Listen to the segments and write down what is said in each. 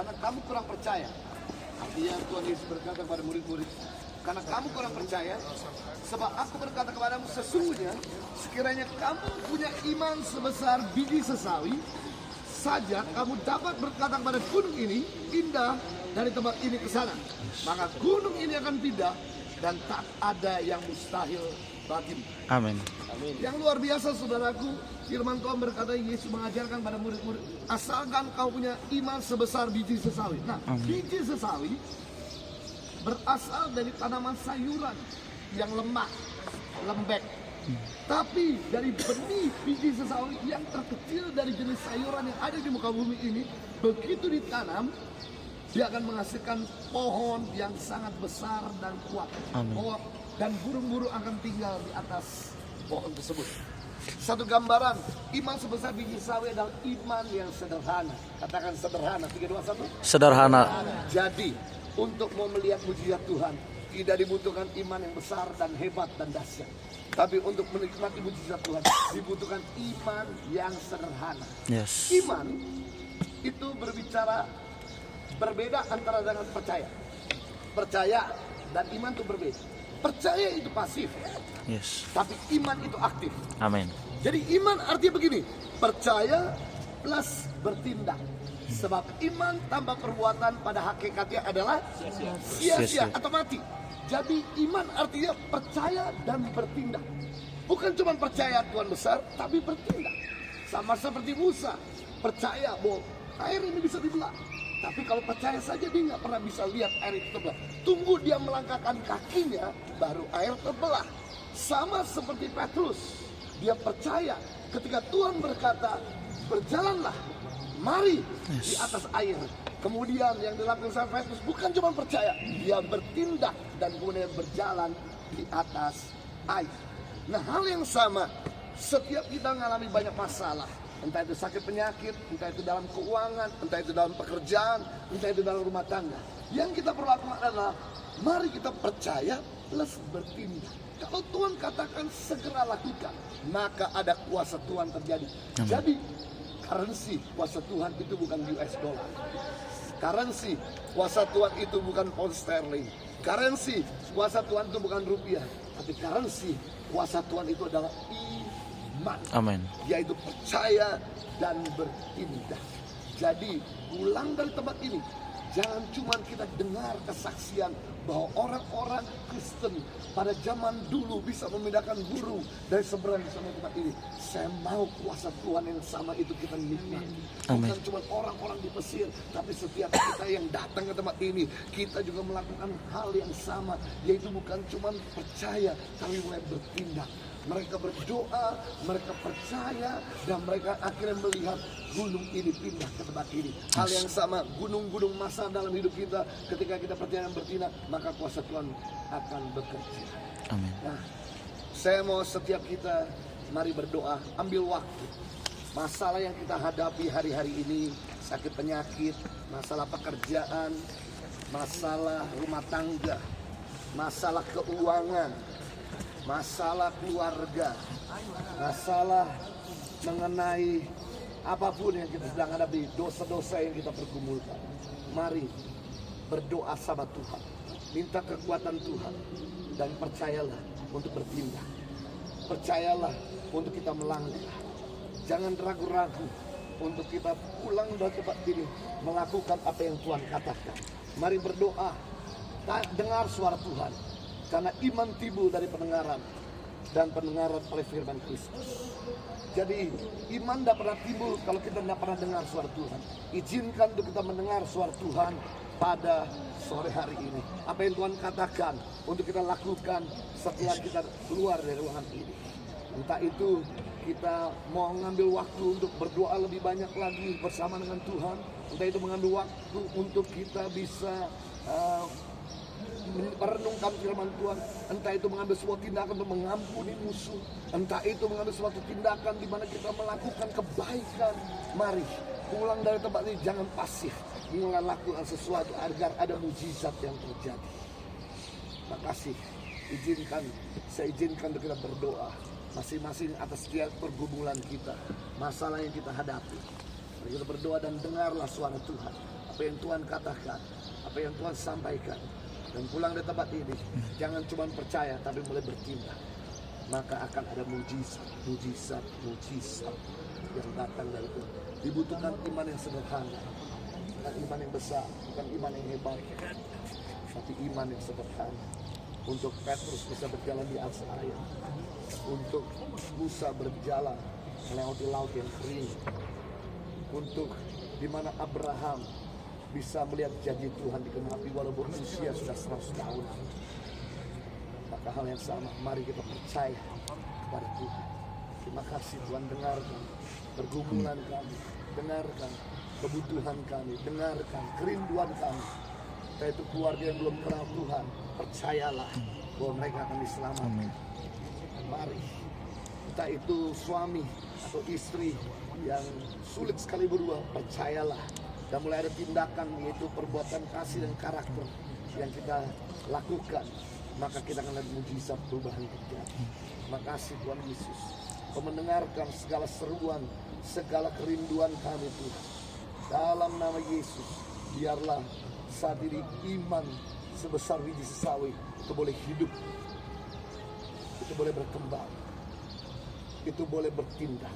karena kamu kurang percaya. Artinya Tuhan Yesus berkata kepada murid-murid, karena kamu kurang percaya, sebab aku berkata kepadamu sesungguhnya, sekiranya kamu punya iman sebesar biji sesawi saja, kamu dapat berkata kepada gunung ini, pindah dari tempat ini ke sana. Maka gunung ini akan pindah dan tak ada yang mustahil bagimu. Amin. Yang luar biasa saudaraku, firman Tuhan berkata, Yesus mengajarkan pada murid-murid, asalkan kau punya iman sebesar biji sesawi. Nah, biji sesawi berasal dari tanaman sayuran yang lemah, lembek. Tapi dari benih biji sesawi yang terkecil dari jenis sayuran yang ada di muka bumi ini, begitu ditanam, dia akan menghasilkan pohon yang sangat besar dan kuat. Dan burung-burung akan tinggal di atas pohon tersebut. Satu gambaran, iman sebesar biji sawi adalah iman yang sederhana. Katakan sederhana, 3, 2, 1. Sederhana. Jadi, untuk mau melihat mujizat Tuhan, tidak dibutuhkan iman yang besar dan hebat dan dahsyat. Tapi untuk menikmati mujizat Tuhan, dibutuhkan iman yang sederhana. Yes. Iman itu berbicara berbeda antara dengan percaya. Percaya dan iman itu berbeda. Percaya itu pasif, Yes. tapi iman itu aktif. Amin. Jadi iman artinya begini, percaya plus bertindak. Sebab iman tanpa perbuatan pada hakikatnya adalah sia-sia atau mati. Jadi iman artinya percaya dan bertindak. Bukan cuma percaya Tuhan besar, tapi bertindak. Sama seperti Musa, percaya bahwa air ini bisa dibelah. Tapi kalau percaya saja dia nggak pernah bisa lihat air itu terbelah. Tunggu dia melangkahkan kakinya, baru air terbelah. Sama seperti Petrus, dia percaya ketika Tuhan berkata, berjalanlah, mari di atas air. Kemudian yang dilakukan sama Petrus bukan cuma percaya, dia bertindak dan kemudian berjalan di atas air. Nah, hal yang sama, setiap kita mengalami banyak masalah. Entah itu sakit penyakit, entah itu dalam keuangan, entah itu dalam pekerjaan, entah itu dalam rumah tangga. Yang kita perlu lakukan adalah, mari kita percaya plus bertindak. Kalau Tuhan katakan segera lakukan, maka ada kuasa Tuhan terjadi. Jadi, currency kuasa Tuhan itu bukan US dollar. Currency kuasa Tuhan itu bukan pound sterling. Currency kuasa Tuhan itu bukan rupiah. Tapi currency kuasa Tuhan itu adalah iman. Amin. Yaitu percaya dan bertindak. Jadi pulang dari tempat ini, jangan cuma kita dengar kesaksian bahwa orang-orang Kristen pada zaman dulu bisa memindahkan guru dari seberang sampai tempat ini. Saya mau kuasa Tuhan yang sama itu kita nikmati. Bukan cuma orang-orang di Mesir, tapi setiap kita yang datang ke tempat ini, kita juga melakukan hal yang sama, yaitu bukan cuma percaya, tapi mulai bertindak. Mereka berdoa, mereka percaya, dan mereka akhirnya melihat gunung ini pindah ke tempat ini. Hal yang sama, gunung-gunung masa dalam hidup kita, ketika kita percaya dan bertindak, maka kuasa Tuhan akan bekerja. Amin. Nah, saya mau setiap kita, mari berdoa, ambil waktu. Masalah yang kita hadapi hari-hari ini, sakit penyakit, masalah pekerjaan, masalah rumah tangga, masalah keuangan, masalah keluarga, masalah mengenai apapun yang kita sedang hadapi, dosa-dosa yang kita pergumulkan. Mari berdoa sama Tuhan, minta kekuatan Tuhan, dan percayalah untuk bertindak. Percayalah untuk kita melangkah. Jangan ragu-ragu untuk kita pulang dari tempat ini, melakukan apa yang Tuhan katakan. Mari berdoa, dengar suara Tuhan. Karena iman timbul dari pendengaran, dan pendengaran oleh firman Kristus. Jadi iman tidak pernah timbul kalau kita tidak pernah dengar suara Tuhan. Izinkan untuk kita mendengar suara Tuhan pada sore hari ini. Apa yang Tuhan katakan untuk kita lakukan setelah kita keluar dari ruangan ini. Entah itu kita mau mengambil waktu untuk berdoa lebih banyak lagi bersama dengan Tuhan. Entah itu mengambil waktu untuk kita bisa merenungkan firman Tuhan. Entah itu mengambil sebuah tindakan untuk mengampuni musuh. Entah itu mengambil suatu tindakan di mana kita melakukan kebaikan. Mari pulang dari tempat ini, jangan pasif, mulai lakukan sesuatu agar ada mujizat yang terjadi. Makasih. Saya izinkan untuk kita berdoa masing-masing atas setiap pergumulan kita, masalah yang kita hadapi. Mari kita berdoa dan dengarlah suara Tuhan. apa yang Tuhan katakan, apa yang Tuhan sampaikan, dan pulang dari tempat ini jangan cuma percaya tapi mulai bertindak, maka akan ada mujizat yang datang dari Tuhan. Dibutuhkan iman yang sederhana, bukan iman yang besar, bukan iman yang hebat, tapi iman yang sederhana. Untuk Petrus bisa berjalan di atas air, untuk Musa berjalan melewati laut yang kering, untuk di mana Abraham bisa melihat janji Tuhan digenapi walaupun usia sudah 100 tahun. Maka hal yang sama, mari kita percaya kepada Tuhan. Terima kasih Tuhan, dengarkan pergumulan kami, dengarkan kebutuhan kami, dengarkan kerinduan kami. Yaitu keluarga yang belum kenal Tuhan, percayalah bahwa mereka akan diselamatkan. Mari, entah itu suami atau istri yang sulit sekali berubah, percayalah. Dan mulai ada tindakan, yaitu perbuatan kasih dan karakter yang kita lakukan, maka kita akan lihat mujizat perubahan terjadi. Terima kasih Tuhan Yesus, Kau mendengarkan segala seruan, segala kerinduan kami Tuhan. Dalam nama Yesus, biarlah saat ini iman sebesar biji sesawi itu boleh hidup, itu boleh berkembang, itu boleh bertindak,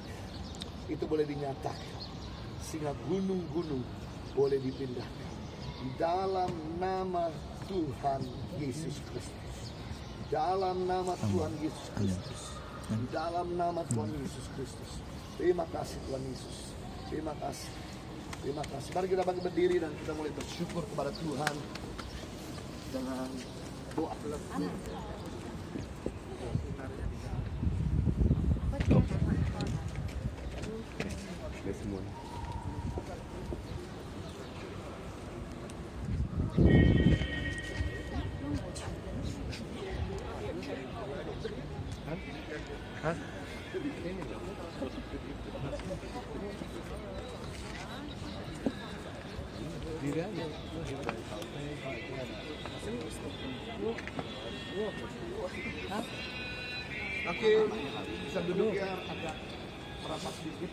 itu boleh dinyatakan, sehingga gunung-gunung boleh dipindahkan. Di dalam nama Tuhan Yesus Kristus, dalam nama Tuhan Yesus Kristus, di dalam nama Tuhan Yesus Kristus. Terima kasih Tuhan Yesus, terima kasih. Terima kasih. Mari kita bangkit berdiri dan kita mulai bersyukur kepada Tuhan dengan doa. Oke, bisa duduk ya, agak merapat sedikit.